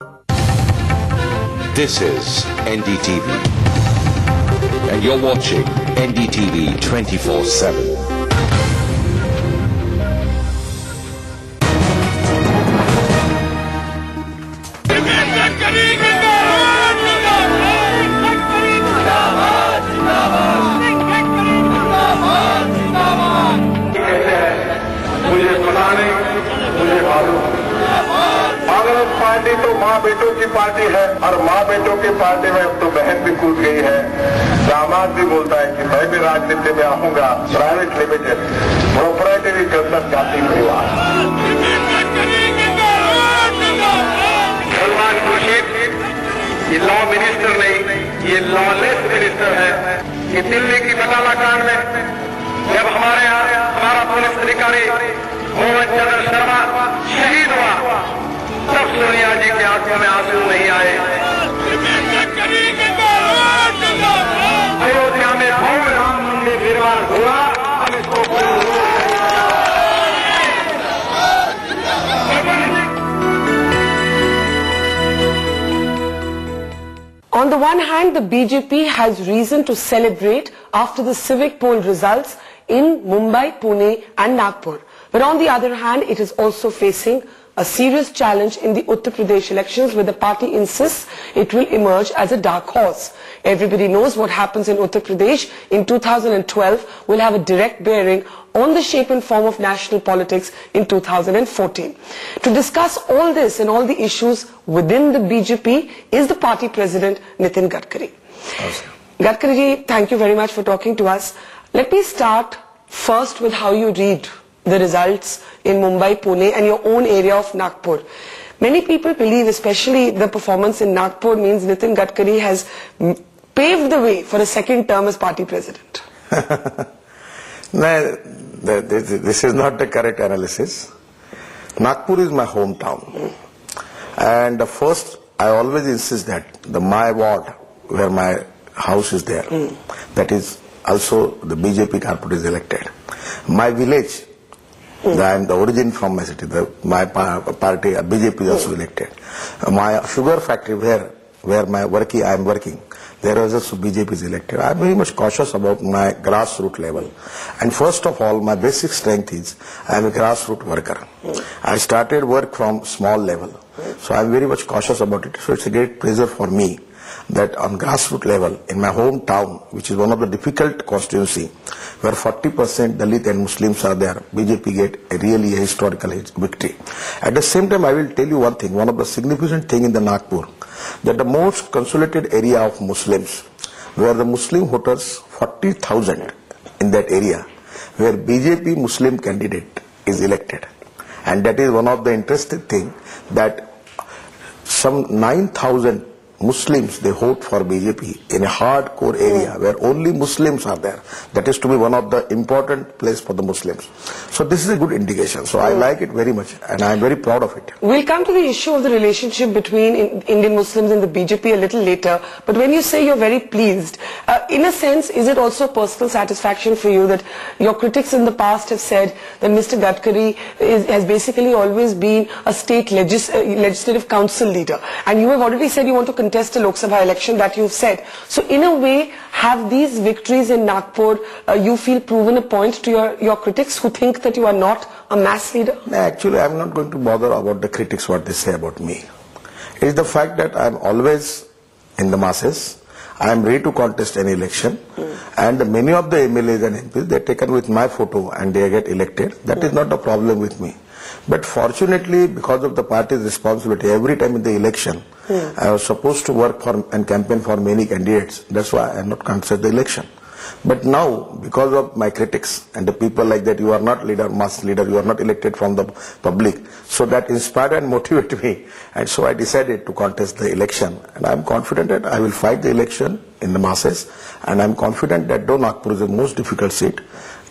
This is NDTV, and you're watching NDTV 24/7. Party तो माँ बेटों की पार्टी है और माँ बेटों की पार्टी में अब तो बहन भी कूद गई है। दामाद भी बोलता है कि मैं भी राजनीति में आऊंगा। प्राइवेट लिमिटेड प्रोपराइटरी कंसर्न जाति परिवार सलमान खुर्शीद ये लॉ मिनिस्टर नहीं, ये लॉलेस मिनिस्टर है। कि दिल्ली की बटाला कांड में जब हमारे यहाँ हमारा पुलिस अधिकारी मोहन चंद्र शर्मा शहीद हुआ तब सोनिया जी के आंखों में आंसू नहीं आए। अयोध्या में भव्य राम मंदिर निर्माण हुआ, हम इसको On the one hand, the BJP has reason to celebrate after the civic poll results in Mumbai, Pune and Nagpur. But on the other hand, it is also facing a serious challenge in the Uttar Pradesh elections, where the party insists it will emerge as a dark horse. Everybody knows what happens in Uttar Pradesh in 2012 will have a direct bearing on the shape and form of national politics in 2014. To discuss all this and all the issues within the BJP is the party president, Nitin Gadkari. Gadkari ji, thank you very much for talking to us. Let me start first with how you read the results in Mumbai, Pune and your own area of Nagpur. Many people believe, especially the performance in Nagpur, means Nitin Gadkari has paved the way for a second term as party president. No, this is not the correct analysis. Nagpur is my hometown. And first, I always insist that my ward, where my house is there, that is also the BJP corporate is elected. My village, I am the origin from my city. My party, BJP is also elected. My sugar factory where I am working, there is also BJP is elected. I am very much cautious about my grassroots level. And first of all, my basic strength is I am a grassroots worker. I started work from small level. So I am very much cautious about it. So it's a great pleasure for me that on grassroots level, in my hometown, which is one of the difficult constituency, where 40% Dalit and Muslims are there, BJP get a really historical victory. At the same time, I will tell you one thing, one of the significant thing in the Nagpur, that the most consolidated area of Muslims, where the Muslim voters, 40,000 in that area, where BJP Muslim candidate is elected. And that is one of the interesting thing, that some 9,000 Muslims, they vote for BJP in a hardcore area where only Muslims are there. That is to be one of the important place for the Muslims. So this is a good indication. So I like it very much and I am very proud of it. We'll come to the issue of the relationship between Indian Muslims and the BJP a little later. But when you say you're very pleased, in a sense, is it also personal satisfaction for you that your critics in the past have said that Mr. Gadkari has basically always been a state legislative council leader, and you have already said you want to contest a Lok Sabha election, that you've said. So in a way, have these victories in Nagpur, you feel, proven a point to your critics who think that you are not a mass leader? No, actually, I'm not going to bother about the critics, what they say about me. It is the fact that I'm always in the masses. I am ready to contest any election. And many of the MLAs and MPs, they're taken with my photo and they get elected. That is not a problem with me. But fortunately, because of the party's responsibility, every time in the election, I was supposed to work for and campaign for many candidates. That's why I am not contested the election. But now, because of my critics and the people like that, you are not leader, mass leader, you are not elected from the public. So that inspired and motivated me. And so I decided to contest the election. And I am confident that I will fight the election in the masses. And I am confident that though Nagpur is the most difficult seat,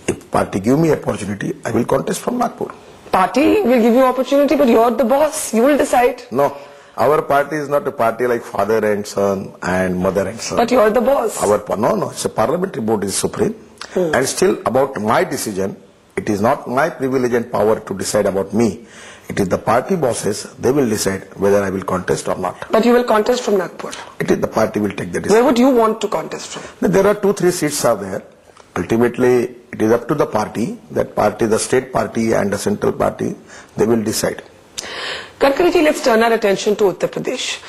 if party give me opportunity, I will contest from Nagpur. Party will give you opportunity, but you're the boss. You will decide. No. Our party is not a party like father and son and mother and son. But you are the boss. No, it's a parliamentary board is supreme. And still about my decision, it is not my privilege and power to decide about me. It is the party bosses, they will decide whether I will contest or not. But you will contest from Nagpur? It is the party will take the decision. Where would you want to contest from? There are 2-3 seats are there. Ultimately, it is up to the party, that party, the state party and the central party, they will decide. Gadkari'Ji, let's turn our attention to Uttar Pradesh.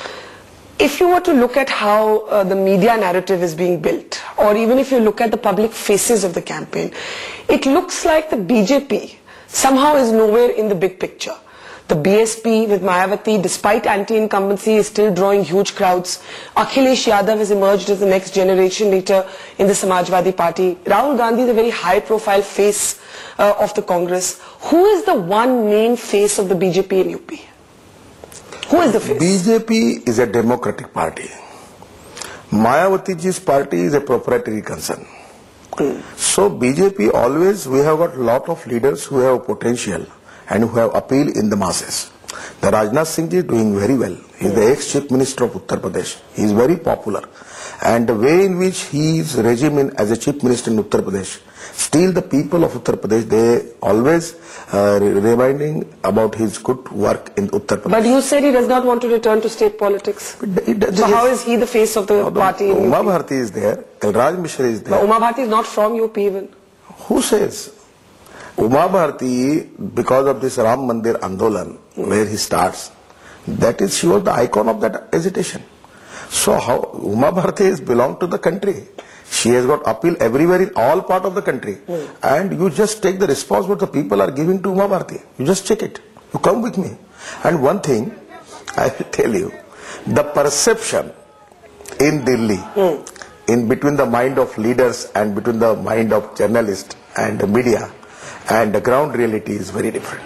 If you were to look at how the media narrative is being built, or even if you look at the public faces of the campaign, it looks like the BJP somehow is nowhere in the big picture. The BSP with Mayawati, despite anti-incumbency, is still drawing huge crowds. Akhilesh Yadav has emerged as the next generation leader in the Samajwadi Party. Rahul Gandhi is a very high-profile face of the Congress. Who is the one main face of the BJP in UP? Who is the face? BJP is a democratic party. Mayawatiji's party is a proprietary concern. So BJP always, we have got lot of leaders who have potential and who have appeal in the masses. The Rajnath Singh is doing very well. He is the ex-chief minister of Uttar Pradesh. He is very popular. And the way in which he is regime as a chief minister in Uttar Pradesh, still the people of Uttar Pradesh, they always reminding about his good work in Uttar Pradesh. But you said he does not want to return to state politics. So how is he the face of the party in Uma UP? Bharti is there, Kalraj Mishra is there. But Uma Bharti is not from UP even. Who says? Uma Bharti, because of this Ram Mandir Andolan, where he starts, that is, she was the icon of that agitation. So how Uma Bharti is belong to the country. She has got appeal everywhere in all part of the country. And you just take the response what the people are giving to Uma Bharti. You just check it. You come with me. And one thing, I will tell you, the perception in Delhi, in between the mind of leaders and between the mind of journalists and the media, and the ground reality is very different.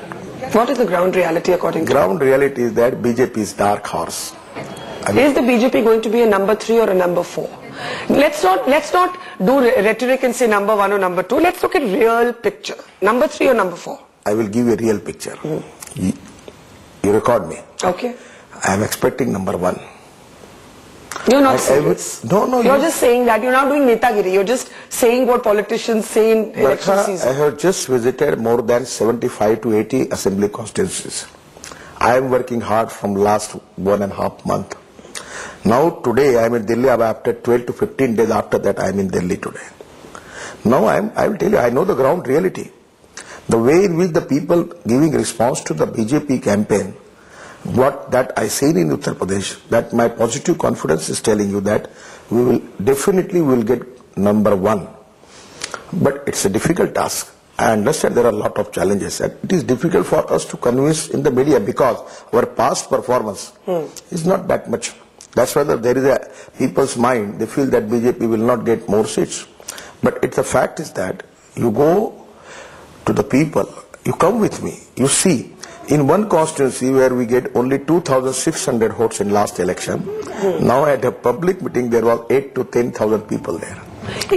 What is the ground reality according to you? Ground reality is that BJP is dark horse. Is the BJP going to be a number 3 or a number 4? Let's not do rhetoric and say number 1 or number 2. Let's look at real picture. Number 3 or number 4? I will give you a real picture. You record me. Okay. I am expecting number 1. You're not serious. No. You're just saying that. You're not doing netagiri. You're just saying what politicians say in election season. I have just visited more than 75 to 80 assembly constituencies. I am working hard from last 1.5 months. Now today I am in Delhi. After 12 to 15 days after that I am in Delhi today. Now I will tell you, I know the ground reality. The way in which the people giving response to the BJP campaign, what that I seen in Uttar Pradesh, that my positive confidence is telling you that we will definitely get number 1. But it's a difficult task. I understand there are a lot of challenges. And it is difficult for us to convince in the media because our past performance is not that much. That's why there is a people's mind, they feel that BJP will not get more seats. But the fact is that you go to the people, you come with me, you see, in one constituency where we get only 2,600 votes in last election, now at a public meeting there was 8 to 10,000 people there.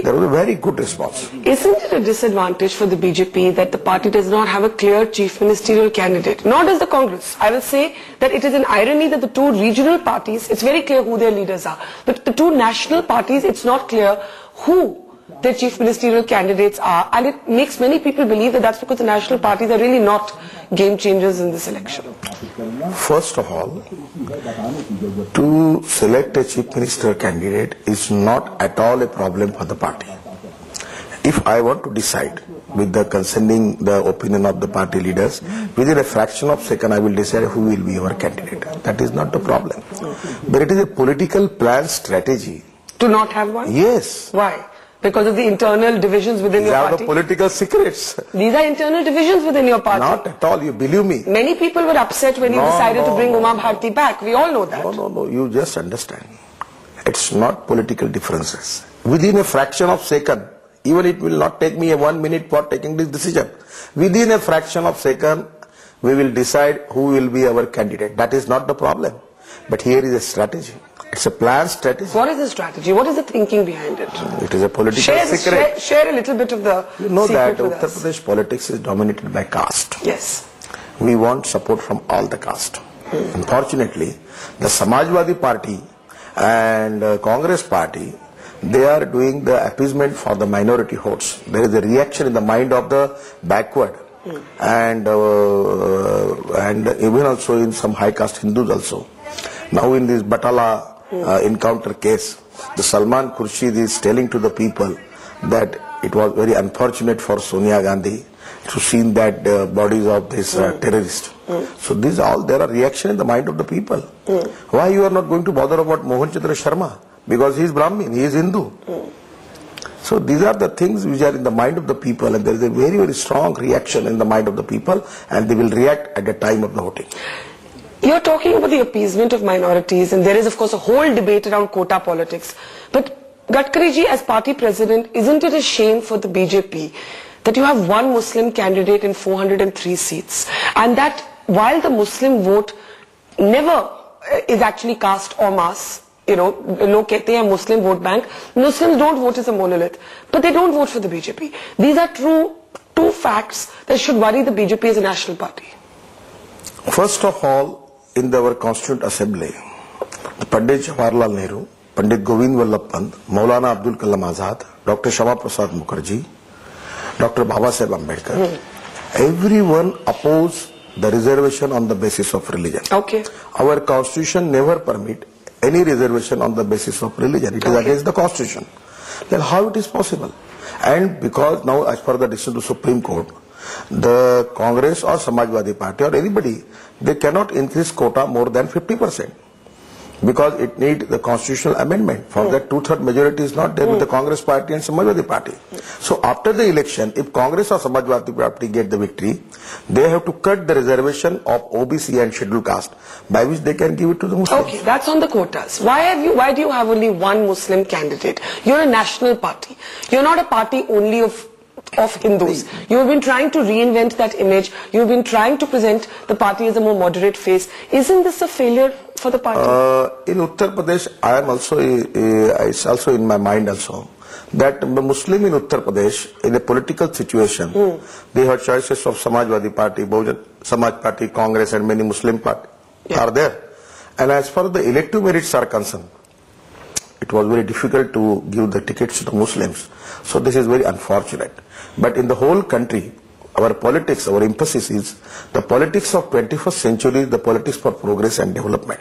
There was a very good response. Isn't it a disadvantage for the BJP that the party does not have a clear chief ministerial candidate? Nor does the Congress. I will say that it is an irony that the two regional parties, it's very clear who their leaders are. But the two national parties, it's not clear who their chief ministerial candidates are. And it makes many people believe that that's because the national parties are really not game changers in this election. First of all, to select a chief minister candidate is not at all a problem for the party. If I want to decide with the concerning the opinion of the party leaders, within a fraction of a second I will decide who will be our candidate. That is not the problem. But it is a political plan strategy. To not have one? Yes. Why? Because of the internal divisions within your party? These are the political secrets. These are internal divisions within your party? Not at all, you believe me. Many people were upset when you decided to bring Uma Bharti back. We all know that. No, you just understand. It's not political differences. Within a fraction of a second, even it will not take me a 1 minute for taking this decision. Within a fraction of a second, we will decide who will be our candidate. That is not the problem. But here is a strategy. It's a planned strategy. What is the strategy? What is the thinking behind it? It is a political secret. Share a little bit of the You know that secret with Uttar Pradesh politics is dominated by caste. Yes. We want support from all the caste. Unfortunately, the Samajwadi Party and Congress Party, they are doing the appeasement for the minority votes. There is a reaction in the mind of the backward and even also in some high caste Hindus also. Now in this Batala encounter case, the Salman Khurshid is telling to the people that it was very unfortunate for Sonia Gandhi to see that bodies of this terrorist. So these all, there are reaction in the mind of the people. Why you are not going to bother about Mohan Chandra Sharma? Because he is Brahmin, he is Hindu. So these are the things which are in the mind of the people, and there is a very, very strong reaction in the mind of the people, and they will react at the time of the voting. You're talking about the appeasement of minorities, and there is of course a whole debate around quota politics. But Gadkariji, as party president, isn't it a shame for the BJP that you have one Muslim candidate in 403 seats, and that while the Muslim vote never is actually cast en masse, you know, log kehte hain Muslim vote bank, Muslims don't vote as a monolith, but they don't vote for the BJP. These are two facts that should worry the BJP as a national party. First of all, in our Constituent Assembly, Pandit Jawaharlal Nehru, Pandit Govind Vallabh Pant, Maulana Abdul Kalam Azad, Dr. Shama Prasad Mukherjee, Dr. Baba Saheb Ambedkar, everyone opposed the reservation on the basis of religion. Okay. Our Constitution never permit any reservation on the basis of religion. It is against the Constitution. Then how it is possible? And because now, as per the decision of the Supreme Court, the Congress or Samajwadi Party or anybody, they cannot increase quota more than 50%. Because it needs the constitutional amendment. For that, 2/3 majority is not there with the Congress Party and Samajwadi Party. So after the election, if Congress or Samajwadi Party get the victory, they have to cut the reservation of OBC and scheduled caste, by which they can give it to the Muslims. Okay, that's on the quotas. Why do you have only one Muslim candidate? You're a national party. You're not a party only of Hindus. You have been trying to reinvent that image. You have been trying to present the party as a more moderate face. Isn't this a failure for the party? In Uttar Pradesh, I am also, it's also in my mind also, that the Muslim in Uttar Pradesh, in a political situation, they have choices of Samajwadi Party, Bahujan Samaj Party, Congress, and many Muslim parties are there. And as far as the elective merits are concerned, it was very difficult to give the tickets to the Muslims. So this is very unfortunate. But in the whole country, our politics, our emphasis is the politics of 21st century, the politics for progress and development.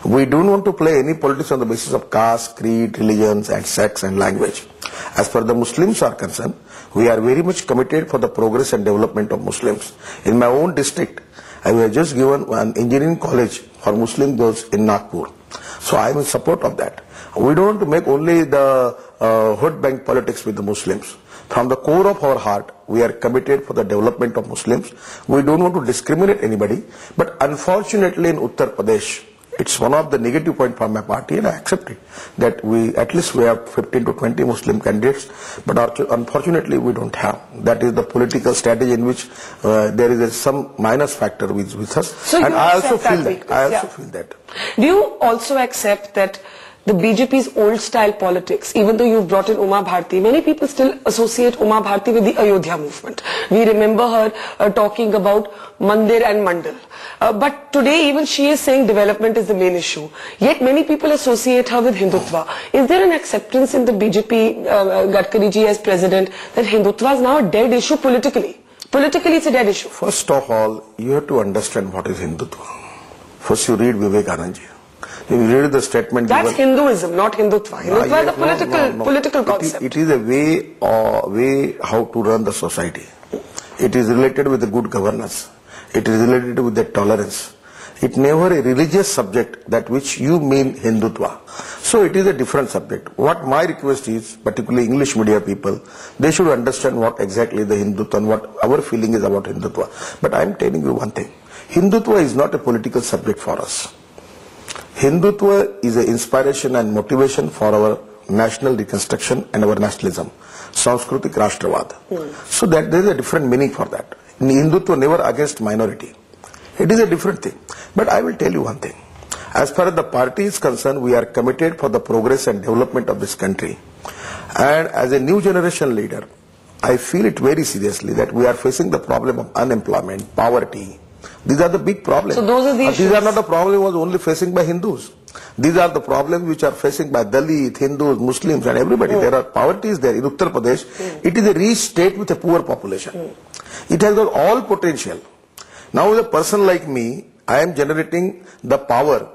We don't want to play any politics on the basis of caste, creed, religions, and sex and language. As far as the Muslims are concerned, we are very much committed for the progress and development of Muslims. In my own district, I was just given an engineering college for Muslim girls in Nagpur. So I am in support of that. We don't want to make only the hood bank politics with the Muslims. From the core of our heart, we are committed for the development of Muslims. We don't want to discriminate anybody. But unfortunately in Uttar Pradesh, it's one of the negative points for my party, and I accept it, that at least we have 15 to 20 Muslim candidates, but unfortunately we don't have. That is the political strategy in which there is some minus factor with us. So and I also feel that. I also feel that. Do you also accept that the BJP's old style politics, even though you've brought in Uma Bharti, many people still associate Uma Bharti with the Ayodhya movement. We remember her talking about Mandir and Mandal. But today even she is saying development is the main issue. Yet many people associate her with Hindutva. Is there an acceptance in the BJP, Gadkariji as president, that Hindutva is now a dead issue politically? Politically it's a dead issue. First of all, you have to understand what is Hindutva. First you read Vivekananda. You read the statement. That's Hinduism, not Hindutva. Hindutva is a political concept. It is a way how to run the society. It is related with the good governance. It is related with the tolerance. It never a religious subject that which you mean Hindutva. So it is a different subject. What my request is, particularly English media people, they should understand what exactly the Hindutva and what our feeling is about Hindutva. But I am telling you one thing. Hindutva is not a political subject for us. Hindutva is an inspiration and motivation for our national reconstruction and our nationalism. Sanskritik Rashtravad. So that there is a different meaning for that. Hindutva never against minority. It is a different thing. But I will tell you one thing. As far as the party is concerned, we are committed for the progress and development of this country. And as a new generation leader, I feel it very seriously that we are facing the problem of unemployment, poverty. These are the big problems. So those are the issues. These are not the problems only facing by Hindus. These are the problems which are facing by Dalit, Hindus, Muslims and everybody. There are poverty is there in Uttar Pradesh. It is a rich state with a poor population. It has got all potential. Now with a person like me, I am generating the power.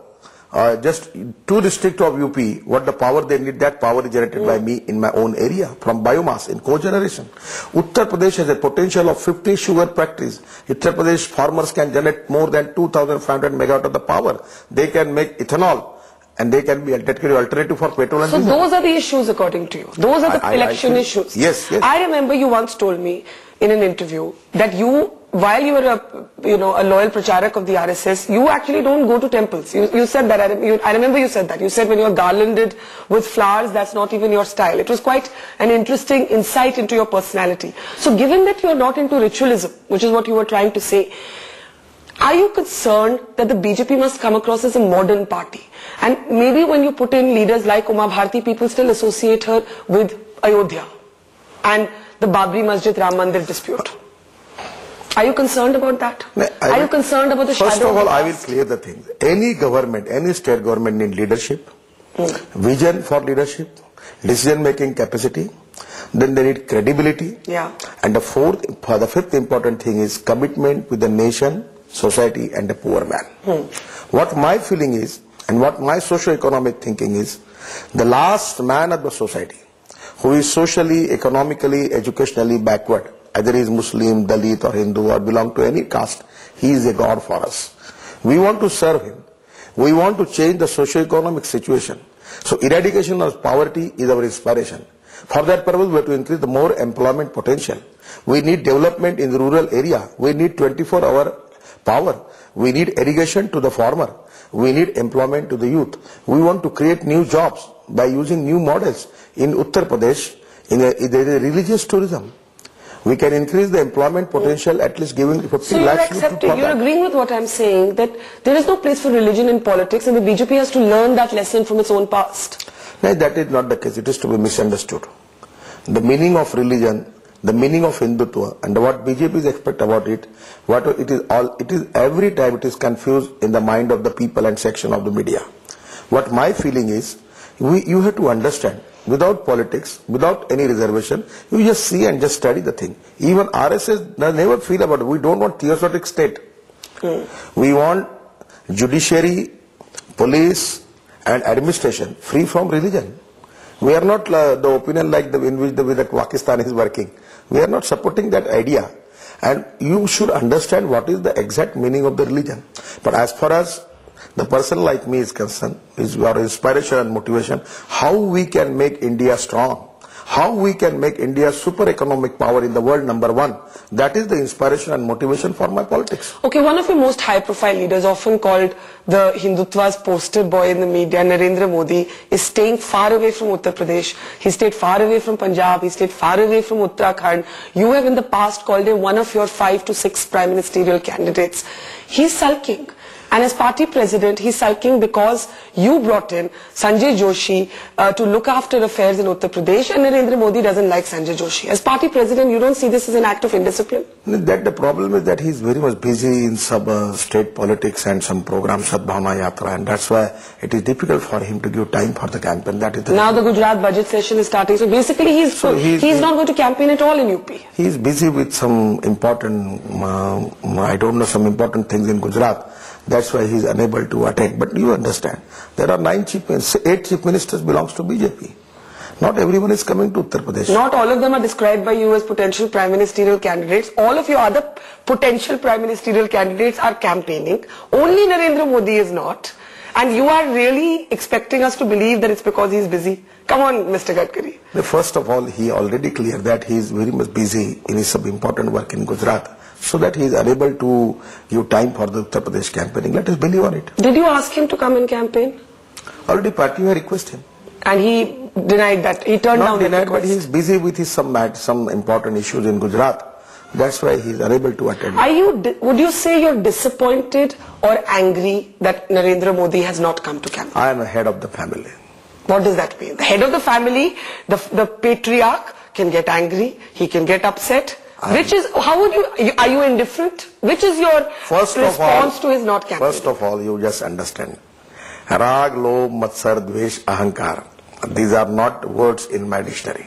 Just 2 districts of UP, what the power they need, that power is generated by me in my own area from biomass in cogeneration. Uttar Pradesh has a potential of 50 sugar factories. Uttar Pradesh farmers can generate more than 2,500 megawatt of the power. They can make ethanol and they can be alternative for petrol and diesel. So those are the issues according to you. Those are the election issues. Yes, yes. I remember you once told me in an interview that while you were a loyal pracharak of the RSS, you actually don't go to temples. You said that. I remember you said that. You said when you are garlanded with flowers, that's not even your style. It was quite an interesting insight into your personality. So given that you are not into ritualism, which is what you were trying to say, are you concerned that the BJP must come across as a modern party? And maybe when you put in leaders like Uma Bharti, people still associate her with Ayodhya and the Babri Masjid Ram Mandir dispute. Are you concerned about that? Are you concerned about the shadow? First of all, I will clear the thing. Any government, any state government need leadership, vision for leadership, decision-making capacity, then they need credibility. Yeah. And the fifth important thing is commitment with the nation, society and the poor man. What my feeling is and what my socio-economic thinking is, the last man of the society who is socially, economically, educationally backward, either he is Muslim, Dalit or Hindu or belong to any caste, he is a God for us. We want to serve him. We want to change the socio-economic situation. So eradication of poverty is our inspiration. For that purpose, we have to increase the more employment potential. We need development in the rural area. We need 24-hour power. We need irrigation to the farmer. We need employment to the youth. We want to create new jobs by using new models. In Uttar Pradesh, there is religious tourism. We can increase the employment potential, at least giving 50 lakhs. So you're agreeing with what I'm saying, that there is no place for religion in politics and the BJP has to learn that lesson from its own past. No, that is not the case. It is to be misunderstood. The meaning of religion, the meaning of Hindutva and what BJP expect about it, it is every time it is confused in the mind of the people and section of the media. What my feeling is, you have to understand, without politics, without any reservation, you just see and just study the thing. Even RSS never feel about it. We don't want theocratic state. We want judiciary, police and administration free from religion. We are not the opinion like in which the Pakistan is working. We are not supporting that idea. And you should understand what is the exact meaning of the religion. But as far as the person like me is concerned, is our inspiration and motivation, how we can make India strong, how we can make India super economic power in the world #1. That is the inspiration and motivation for my politics. Okay, one of your most high profile leaders, often called the Hindutva's poster boy in the media, Narendra Modi, is staying far away from Uttar Pradesh. He stayed far away from Punjab. He stayed far away from Uttarakhand. You have in the past called him one of your 5 to 6 prime ministerial candidates. He's sulking. And as party president, he's sulking because you brought in Sanjay Joshi to look after affairs in Uttar Pradesh, and Narendra Modi doesn't like Sanjay Joshi. As party president, you don't see this as an act of indiscipline? That the problem is that he's very much busy in some state politics and some program, Sadbhavana Yatra, and that's why it is difficult for him to give time for the campaign. That is now the Gujarat budget session is starting, so basically he's not going to campaign at all in UP. He's busy with some important, I don't know, some important things in Gujarat. That's why he is unable to attend. But you understand, there are 8 chief ministers belongs to BJP. Not everyone is coming to Uttar Pradesh. Not all of them are described by you as potential prime ministerial candidates. All of your other potential prime ministerial candidates are campaigning. Only Narendra Modi is not. And you are really expecting us to believe that it's because he's busy. Come on, Mr. Gadkari. First of all, he already cleared that he is very much busy in his important work in Gujarat, so that he is unable to give time for the Uttar Pradesh campaigning. Let us believe on it. Did you ask him to come and campaign? Already party has requested him. And he denied that. He turned down that request. But he is busy with his some important issues in Gujarat. That's why he is unable to attend. Would you say you're disappointed or angry that Narendra Modi has not come to campaign? I am a head of the family. What does that mean? The head of the family, the patriarch can get angry, he can get upset. Are you indifferent? Which is your response to his not campaigning? First of all, you just understand. Rag, Lobh, Matsar, Dvesh, Ahankar. These are not words in my dictionary.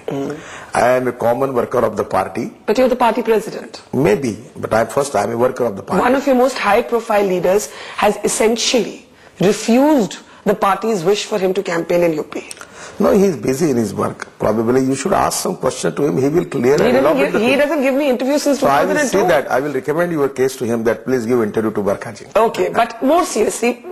I am a common worker of the party. But you're the party president. Maybe, but I'm a worker of the party. One of your most high-profile leaders has essentially refused the party's wish for him to campaign in UP. No, he's busy in his work. Probably you should ask some question to him. He will clear it. He doesn't give me interviews since 2002. So I will say that. I will recommend your case to him that please give interview to Barkhaji. Okay, but more seriously,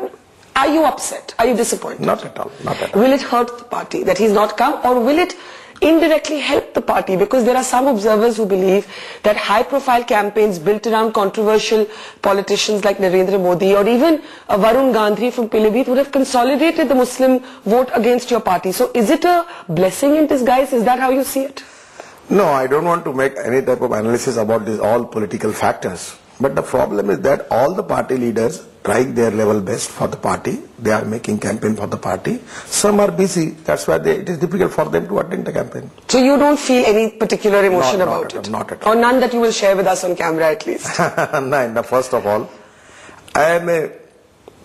are you upset? Are you disappointed? Not at all. Not at all. Will it hurt the party that he's not come, or will it indirectly help the party? Because there are some observers who believe that high-profile campaigns built around controversial politicians like Narendra Modi or even Varun Gandhi from Pilibhit would have consolidated the Muslim vote against your party. So is it a blessing in disguise? Is that how you see it? No, I don't want to make any type of analysis about these all political factors. But the problem is that all the party leaders trying their level best for the party. They are making campaign for the party. Some are busy. That's why it is difficult for them to attend the campaign. So you don't feel any particular emotion about it? Not at all. Or none that you will share with us on camera at least? No, first of all, I am a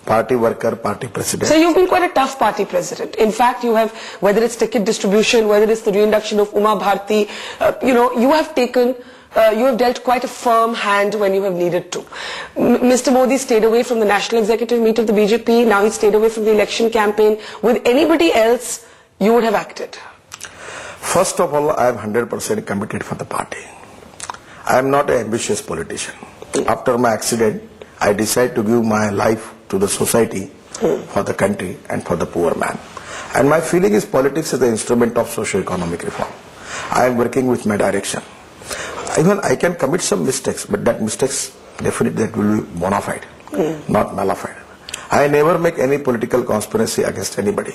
party worker, party president. So you've been quite a tough party president. In fact, you have, whether it's ticket distribution, whether it's the reinduction of Uma Bharti, you have taken... you have dealt quite a firm hand when you have needed to. Mr. Modi stayed away from the national executive meet of the BJP. Now he stayed away from the election campaign. With anybody else, you would have acted. First of all, I am 100% committed for the party. I am not an ambitious politician. After my accident, I decided to give my life to the society, for the country and for the poor man. And my feeling is politics is the instrument of socio-economic reform. I am working with my direction. Even I can commit some mistakes, but that mistakes definitely that will be bona fide, not nulla fide. I never make any political conspiracy against anybody.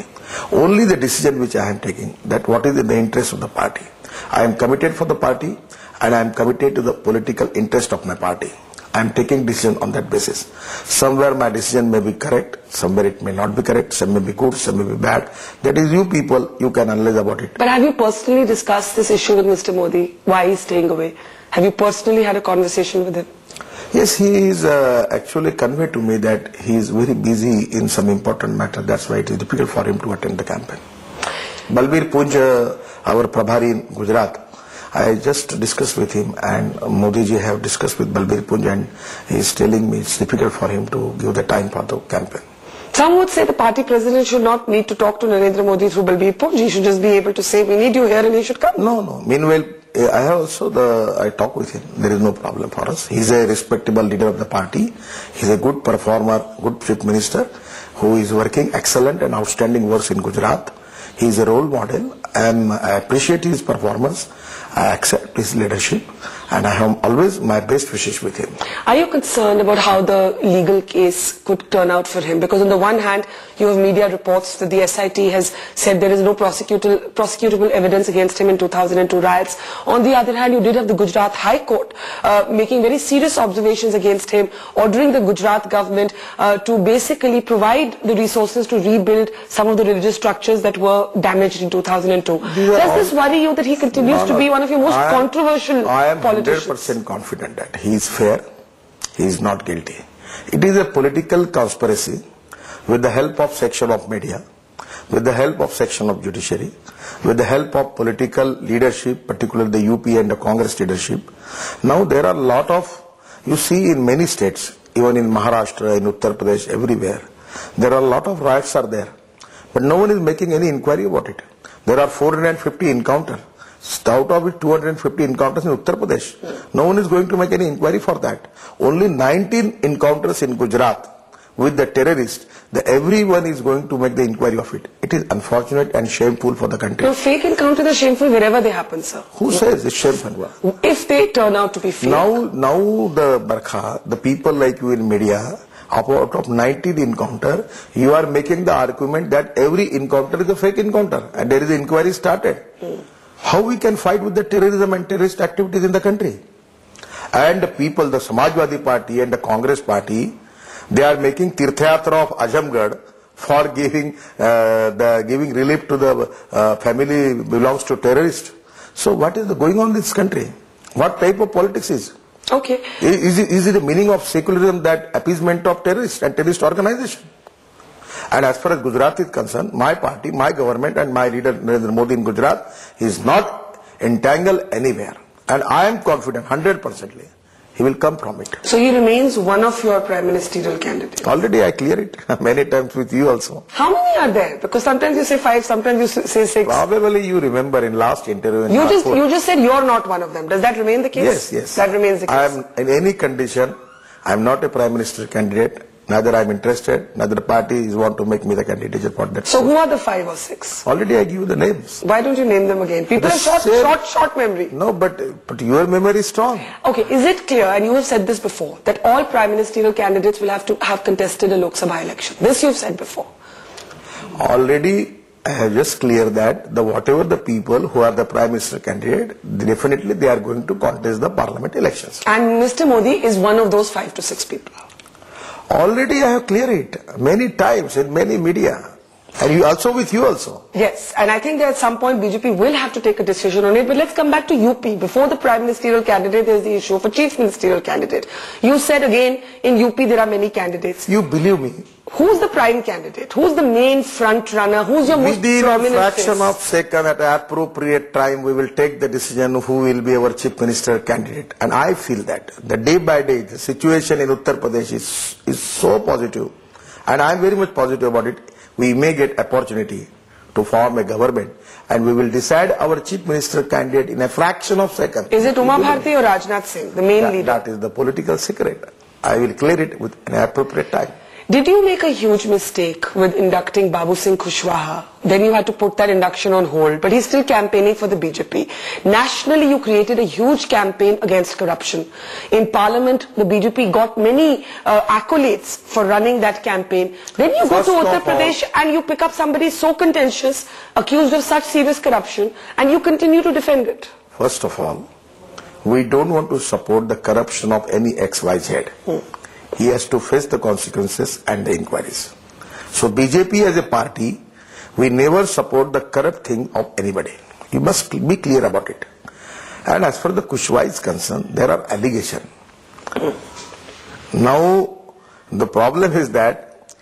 Only the decision which I am taking, that what is in the interest of the party. I am committed for the party and I am committed to the political interest of my party. I am taking decision on that basis. Somewhere my decision may be correct, somewhere it may not be correct, some may be good, some may be bad. That is you people, you can analyze about it. But have you personally discussed this issue with Mr. Modi? Why he's staying away? Have you personally had a conversation with him? Yes, he is actually conveyed to me that he is very busy in some important matter. That's why it is difficult for him to attend the campaign. Balbir Punj, our Prabhari in Gujarat, I just discussed with him, and Modi ji have discussed with Balbir Punj, and he is telling me it's difficult for him to give the time for the campaign. Some would say the party president should not need to talk to Narendra Modi through Balbir Punj. He should just be able to say, we need you here, and he should come. No. Meanwhile, I have also I talk with him. There is no problem for us. He is a respectable leader of the party. He is a good performer, good chief minister who is working excellent and outstanding works in Gujarat. He is a role model, and I appreciate his performance. I accept his leadership, and I have always my best wishes with him. Are you concerned about how the legal case could turn out for him? Because on the one hand, you have media reports that the SIT has said there is no prosecutable evidence against him in 2002 riots. On the other hand, you did have the Gujarat High Court making very serious observations against him, ordering the Gujarat government to basically provide the resources to rebuild some of the religious structures that were damaged in 2002. Does this worry you that he continues to be one of your most controversial politicians? I am 100% confident that he is fair, he is not guilty. It is a political conspiracy with the help of section of media, with the help of section of judiciary, with the help of political leadership, particularly the UP and the Congress leadership. Now there are a lot of, you see in many states, even in Maharashtra, in Uttar Pradesh, everywhere, there are a lot of riots are there. But no one is making any inquiry about it. There are 450 encounters. Out of it, 250 encounters in Uttar Pradesh. No one is going to make any inquiry for that. Only 19 encounters in Gujarat with the terrorists. Everyone is going to make the inquiry of it. It is unfortunate and shameful for the country. No, fake encounters are shameful wherever they happen, sir. Who says it's shameful? If they turn out to be fake. Now the Barkha, the people like you in media, out of 19 encounter, you are making the argument that every encounter is a fake encounter and there is an inquiry started. How we can fight with the terrorism and terrorist activities in the country? And the people, the Samajwadi Party and the Congress Party, they are making Tirthayatra of Azamgarh for giving relief to the family belongs to terrorists. So what is going on in this country? What type of politics is? Okay. Is it the meaning of secularism that appeasement of terrorists and terrorist organization? And as far as Gujarat is concerned, my party, my government and my leader Narendra Modi in Gujarat is not entangled anywhere. And I am confident, 100%, he will come from it. So he remains one of your prime ministerial candidates? Already I clear it many times with you also. How many are there? Because sometimes you say 5, sometimes you say 6. Probably you remember in last interview. You just said you're not one of them. Does that remain the case? Yes, yes. That remains the case. I am in any condition. I am not a prime minister candidate. Neither I am interested. Neither the party is want to make me the candidate for that. So who are the 5 or 6? Already I give you the names. Why don't you name them again? People have short memory. No, but your memory is strong. Okay, is it clear, and you have said this before, that all prime ministerial candidates will have to have contested a Lok Sabha election? This you've said before. Already I have just cleared that whatever the people who are the prime minister candidate, definitely they are going to contest the parliament elections. And Mr. Modi is one of those 5 to 6 people. Already I have cleared it many times in many media. And you also with you also. Yes, and I think that at some point BJP will have to take a decision on it. But let's come back to UP. Before the prime ministerial candidate, there is the issue of a chief ministerial candidate. You said again, in UP there are many candidates. You believe me. Who's the prime candidate? Who's the main front runner? Who's your most prominent Within a fraction face? of second at an appropriate time, we will take the decision who will be our chief minister candidate. And I feel that day by day, the situation in Uttar Pradesh is so positive. And I am very much positive about it. We may get opportunity to form a government and we will decide our chief minister candidate in a fraction of second. Is it Uma Bharti or Rajnath Singh, the main leader? That is the political secret. I will clear it with an appropriate time. Did you make a huge mistake with inducting Babu Singh Kushwaha? Then you had to put that induction on hold, but he's still campaigning for the BJP. Nationally, you created a huge campaign against corruption. In Parliament, the BJP got many accolades for running that campaign. Then you go to Uttar Pradesh and you pick up somebody so contentious, accused of such serious corruption, and you continue to defend it. First of all, we don't want to support the corruption of any XYZ. He has to face the consequences and the inquiries. So BJP as a party, we never support the corrupt thing of anybody. You must be clear about it. And as far as the Kushwaha is concerned, there are allegations. Now, the problem is that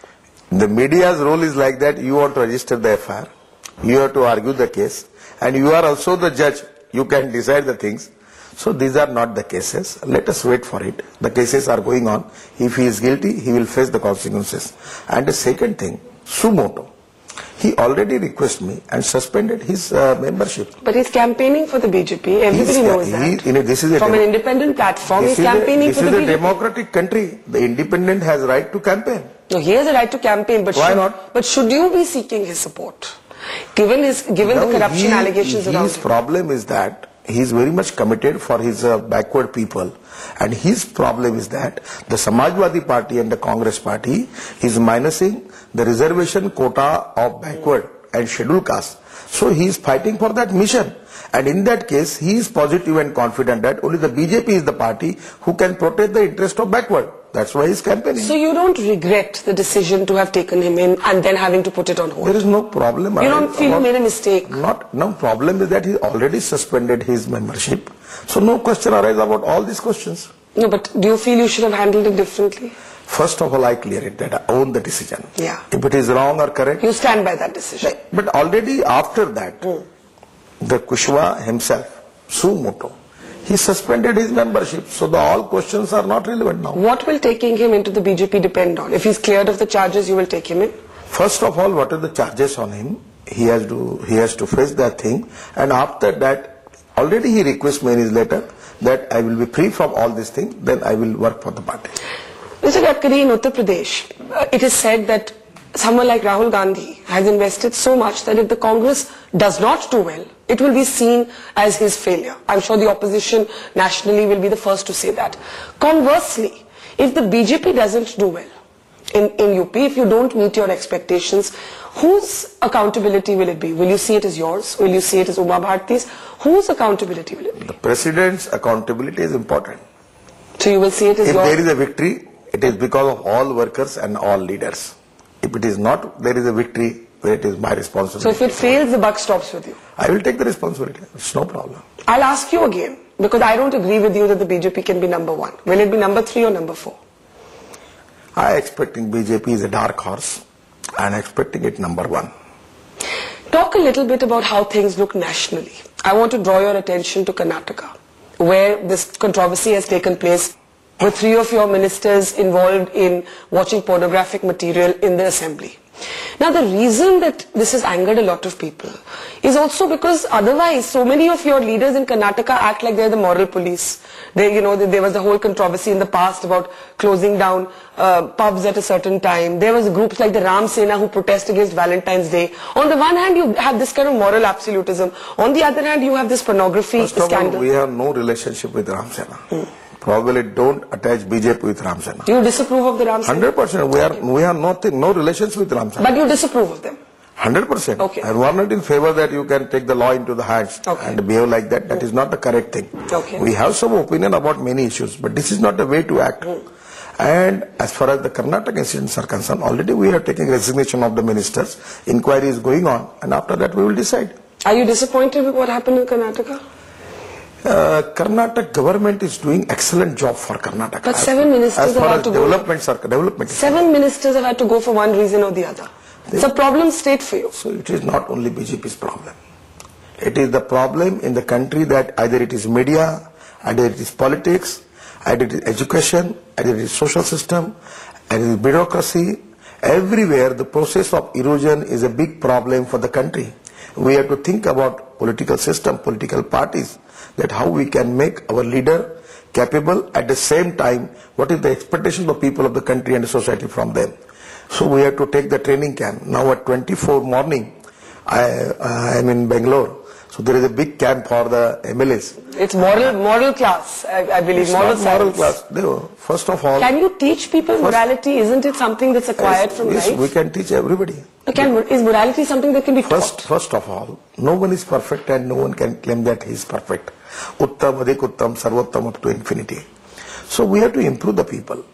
the media's role is like that. You want to register the FIR, you have to argue the case, and you are also the judge. You can decide the things. So these are not the cases. Let us wait for it. The cases are going on. If he is guilty, he will face the consequences. And the second thing, Sumoto. He already requested me and suspended his membership. But he's campaigning for the BJP. Everybody knows that. This is From an independent platform, he's campaigning for the BJP. This is a democratic country. The independent has right to campaign. No, he has a right to campaign, but why not? But should you be seeking his support? Given the corruption allegations around him. His problem is that he is very much committed for his backward people, and his problem is that the Samajwadi Party and the Congress Party is minusing the reservation quota of backward and scheduled caste. So he is fighting for that mission, and in that case he is positive and confident that only the BJP is the party who can protect the interest of backward. That's why he is campaigning. So you don't regret the decision to have taken him in and then having to put it on hold? There is no problem. You don't feel you made a mistake? No problem is that he already suspended his membership. So no question arises about all these questions. No, but do you feel you should have handled it differently? First of all, I clear it that I own the decision. Yeah. If it is wrong or correct. You stand by that decision. But already after that, the Kushwaha himself, Sumoto, he suspended his membership. So all questions are not relevant now. What will taking him into the BJP depend on? If he's cleared of the charges, you will take him in? First of all, what are the charges on him? He has to face that thing. And after that, already he requests me in his letter that I will be free from all these things, then I will work for the party. Mr. Gadkari, in Uttar Pradesh, it is said that someone like Rahul Gandhi has invested so much that if the Congress does not do well, it will be seen as his failure. I'm sure the opposition nationally will be the first to say that. Conversely, if the BJP doesn't do well in UP, if you don't meet your expectations, whose accountability will it be? Will you see it as yours? Will you see it as Uma Bharti's? Whose accountability will it be? The President's accountability is important. So you will see it as yours? If there is a victory, it is because of all workers and all leaders. If it is not, there is a victory where it is my responsibility. So if it fails, the buck stops with you? I will take the responsibility. It's no problem. I'll ask you again, because I don't agree with you that the BJP can be number 1. Will it be number 3 or number 4? I expecting BJP is a dark horse. I'm expecting it number one. Talk a little bit about how things look nationally. I want to draw your attention to Karnataka, where this controversy has taken place with 3 of your ministers involved in watching pornographic material in the assembly. Now the reason that this has angered a lot of people is also because otherwise so many of your leaders in Karnataka act like they're the moral police. There was the whole controversy in the past about closing down pubs at a certain time. There was groups like the Ram Sena who protest against Valentine's Day. On the one hand you have this kind of moral absolutism. On the other hand you have this pornography scandal. First of all, we have no relationship with Ram Sena. Probably don't attach BJP with Ram Sena. Do you disapprove of the Ram Sena? 100%. We have no relations with Ram Sena. But you disapprove of them? 100%. Okay. And we are not in favor that you can take the law into the hands and behave like that. That is not the correct thing. Okay. We have some opinion about many issues, but this is not the way to act. And as far as the Karnataka incidents are concerned, already we are taking resignation of the ministers. Inquiry is going on, and after that we will decide. Are you disappointed with what happened in Karnataka? Karnataka government is doing excellent job for Karnataka. But 7 ministers have had to development. 7 ministers have had to go for one reason or the other. It's a problem state for you. So it is not only BJP's problem. It is the problem in the country that either it is media, either it is politics, either it is education, either it is social system, either it is bureaucracy. Everywhere the process of erosion is a big problem for the country. We have to think about political system, political parties, that how we can make our leader capable, at the same time what is the expectation of people of the country and the society from them. So we have to take the training camp. Now at 24 morning I am in Bangalore. So there is a big camp for the MLAs. It's moral class, I believe. Moral class. First of all, can you teach people morality? Isn't it something that's acquired from life? Yes, we can teach everybody. Is morality something that can be taught? First of all, no one is perfect and no one can claim that he is perfect. Uttam, Adhik Uttam, Sarvottam up to infinity. So we have to improve the people.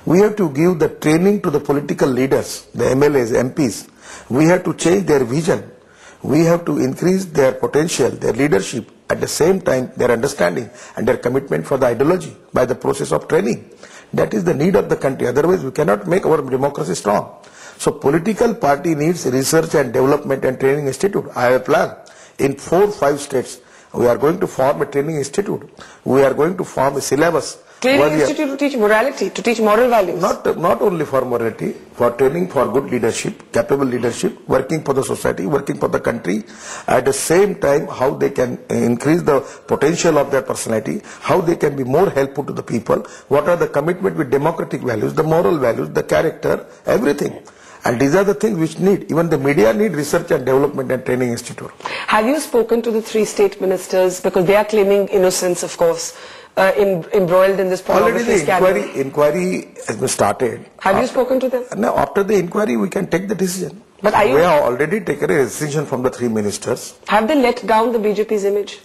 We have to give the training to the political leaders, the MLAs, MPs. We have to change their vision. We have to increase their potential, their leadership, at the same time their understanding and their commitment for the ideology by the process of training. That is the need of the country. Otherwise we cannot make our democracy strong. So political party needs research and development and training institute. I have a plan. In 4 or 5 states, we are going to form a training institute. We are going to form a syllabus. Training institute to teach morality, to teach moral values. Not only for morality, for training for good leadership, capable leadership, working for the society, working for the country. At the same time, how they can increase the potential of their personality, how they can be more helpful to the people, what are the commitment with democratic values, the moral values, the character, everything. And these are the things which need, even the media need research and development and training institute. Have you spoken to the 3 state ministers, because they are claiming innocence, of course, embroiled in this pornography scandal? Already the inquiry has been started. Have you spoken to them? No, after the inquiry we can take the decision. But we have already taken a decision from the 3 ministers. Have they let down the BJP's image?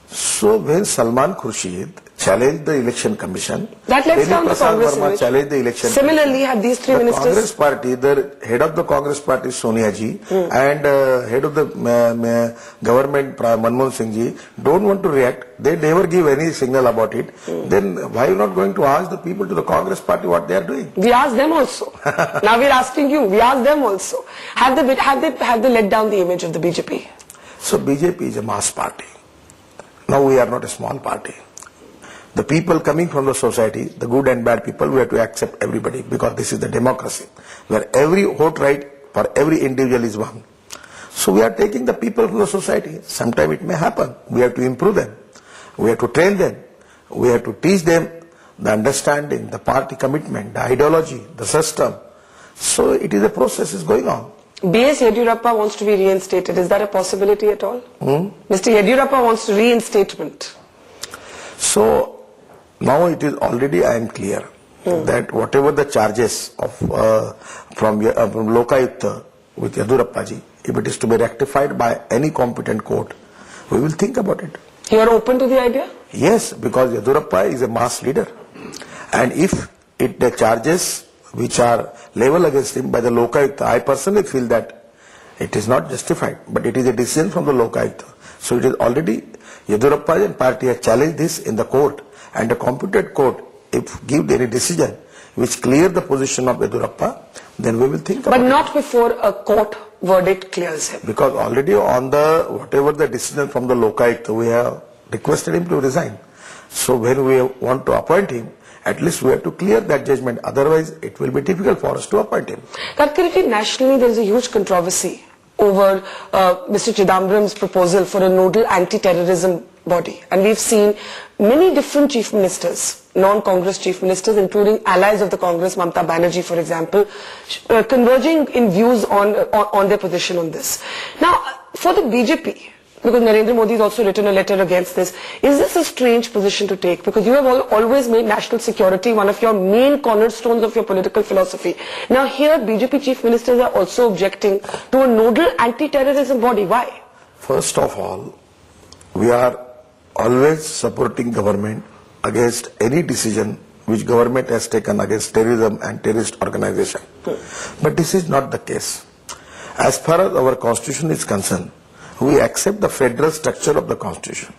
So when Salman Khurshid challenged the election commission, that lets down the Congress image. Challenged the election Similarly, have these 3 ministers? Congress party, the head of the Congress party Sonia ji and head of the government Manmohan Singh ji don't want to react. They never give any signal about it. Then why are you not going to ask the people to the Congress party what they are doing? We asked them also. Now we are asking you. We asked them also. Have they let down the image of the BJP? So BJP is a mass party. Now we are not a small party. The people coming from the society, the good and bad people, we have to accept everybody, because this is the democracy where every vote right for every individual is one. So we are taking the people from the society. Sometime it may happen. We have to improve them. We have to train them. We have to teach them the understanding, the party commitment, the ideology, the system. So it is a process is going on. B.S. Yediyurappa wants to be reinstated. Is that a possibility at all? Mr. Yediyurappa wants reinstatement. So now it is already, I am clear that whatever the charges of from Lokayukta with Yediyurappa ji, if it is to be rectified by any competent court, we will think about it. You are open to the idea? Yes, because Yediyurappa is a mass leader, and if the charges which are leveled against him by the Lokayukta, I personally feel that it is not justified, but it is a decision from the Lokayukta. So it is already Yediyurappa and party have challenged this in the court, and the competent court, if give any decision, which clear the position of Yediyurappa, then we will think about it. But not before a court verdict clears him. Because already on the, whatever the decision from the Lokayukta, we have requested him to resign. So when we want to appoint him, at least we have to clear that judgment. Otherwise, it will be difficult for us to appoint him. Gadkari, nationally there is a huge controversy over Mr. Chidambaram's proposal for a nodal anti-terrorism body. And we've seen many different chief ministers, non-Congress chief ministers, including allies of the Congress, Mamata Banerjee, for example, converging in views on their position on this. Now, for the BJP, because Narendra Modi has also written a letter against this, is this a strange position to take? Because you have always made national security one of your main cornerstones of your political philosophy. Now here, BJP chief ministers are also objecting to a nodal anti-terrorism body. Why? First of all, we are always supporting government against any decision which government has taken against terrorism and terrorist organization. But this is not the case. As far as our constitution is concerned, we accept the federal structure of the constitution.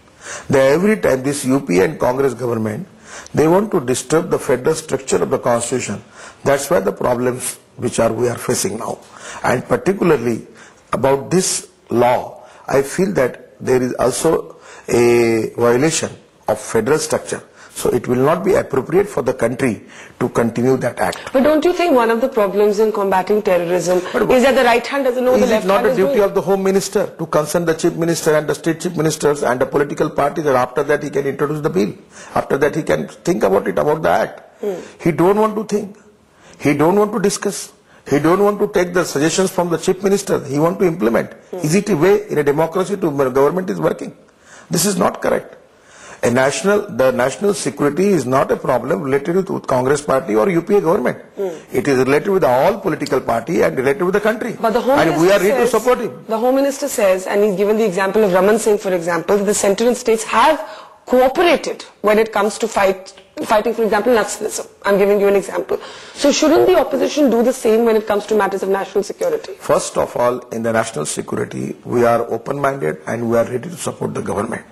Every time this UP and Congress government, they want to disturb the federal structure of the constitution. That's why the problems which we are facing now. And particularly about this law, I feel that there is also a violation of federal structure. So it will not be appropriate for the country to continue that act. But don't you think one of the problems in combating terrorism is that the right hand doesn't know what the left hand is doing? Is it not a duty of the Home Minister to consult the Chief Minister and the State Chief Ministers and the political parties, and after that he can introduce the bill? After that he can think about it, about the act. He don't want to think. He don't want to discuss. He don't want to take the suggestions from the Chief Minister. He want to implement. Is it a way in a democracy to government is working? This is not correct. The national security is not a problem related with Congress party or UPA government. It is related with all political party and related with the country. But the Home and Minister we are ready to support him. The Home Minister says, and he's given the example of Raman Singh, for example, that the center and states have cooperated when it comes to fighting, for example, Naxalism. I'm giving you an example. So shouldn't the opposition do the same when it comes to matters of national security? First of all, in the national security, we are open-minded and we are ready to support the government.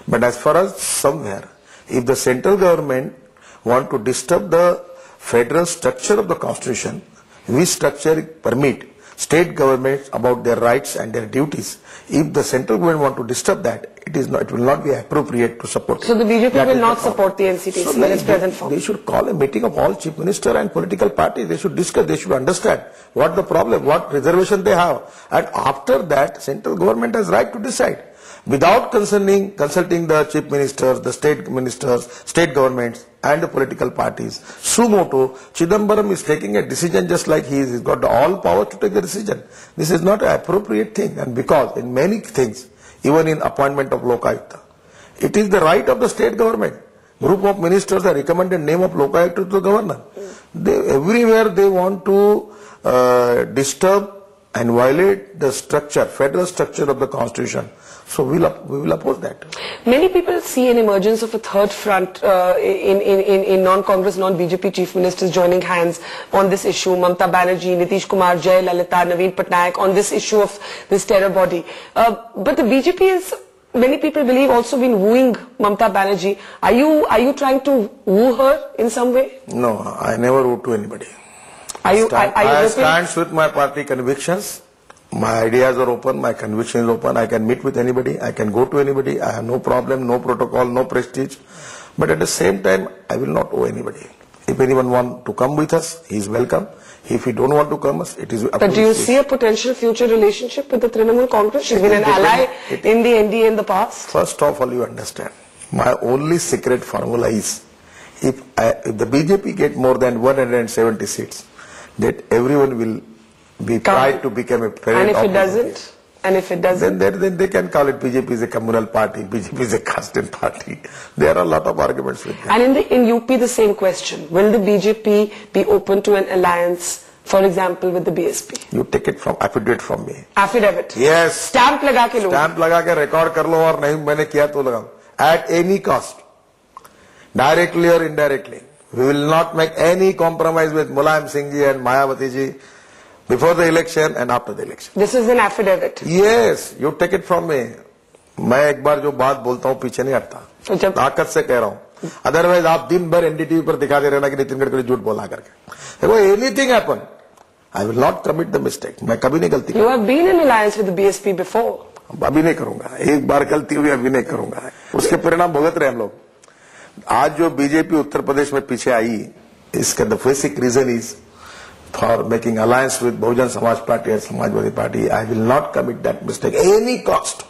But as far as somewhere, if the central government want to disturb the federal structure of the constitution, which structure permit state governments about their rights and their duties, if the central government want to disturb that, it will not be appropriate to support. So the BJP will not support the NCTC in its present form? They should call a meeting of all chief minister and political parties. They should discuss, they should understand what the problem, what reservation they have. And after that, central government has right to decide. Without consulting the chief ministers, the state ministers, state governments and the political parties. Sumoto, Chidambaram is taking a decision just like he's got all power to take the decision. This is not an appropriate thing, and because in many things, even in appointment of Lokayukta, it is the right of the state government. Group of ministers are recommended name of Lokayukta to the governor. Everywhere they want to disturb and violate the structure, federal structure of the constitution. So we will oppose that. Many people see an emergence of a third front in non-Congress, non-BJP chief ministers joining hands on this issue. Mamata Banerjee, Nitish Kumar, Jay Lalita, Naveen Patnaik on this issue of this terror body. But the BJP is, many people believe, also been wooing Mamata Banerjee. Are you trying to woo her in some way? No, I never woo to anybody. I stand with my party convictions. My ideas are open, my conviction is open. I can meet with anybody, I can go to anybody. I have no problem, no protocol, no prestige. But at the same time, I will not owe anybody. If anyone want to come with us, he is welcome. If he don't want to come, it is up to But do you see a potential future relationship with the Trinamool Congress? She's been an ally in the NDA in the past. First of all, you understand, my only secret formula is, if the BJP get more than 170 seats, that everyone will be tried to become a parent. And if it doesn't? And if it doesn't? Then they can call it BJP is a communal party, BJP is a caste party. There are a lot of arguments with that. And in UP the same question. Will the BJP be open to an alliance, for example, with the BSP? You take it from affidavit from me. Affidavit? Yes. Stamp laga ke lo. Stamp laga ke record kar lo aur nahi maine kiya to lagao. At any cost. Directly or indirectly. We will not make any compromise with Mulayam Singh ji and Mayawati ji before the election and after the election. This is an affidavit? Yes, you take it from me. मैं एक बार जो बात बोलता हूँ पीछे नहीं हटता. ताकत से कह रहा हूँ. अदरवाइज आप दिन भर एनडीटीवी पर दिखा दे रहे ना कि नितिन गडकरी झूठ बोला करके। देखो anything happen, I will not commit the mistake, मैं कभी नहीं गलती। You have been in alliance with the BSP before. अभी नहीं करूंगा, एक बार गलती हुई अभी नहीं करूंगा, उसके परिणाम भुगत रहे हम लोग। आज जो बीजेपी उत्तर प्रदेश में पीछे आई, इसका the basic reason is for making alliance with Bahujan Samaj party और Samajwadi party. I will not commit that mistake any cost.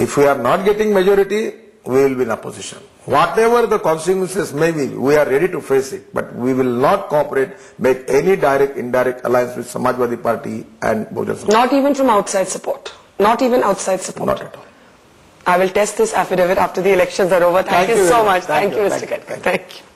If we are not getting majority, we will be in opposition. Whatever the consequences may be, we are ready to face it. But we will not cooperate, make any direct, indirect alliance with Samajwadi Party and Bahujana Samaj. Not even from outside support. Not even outside support. Not at all. I will test this affidavit after the elections are over. Thank you so much. Thank you, Mr. Gadkari. Thank you.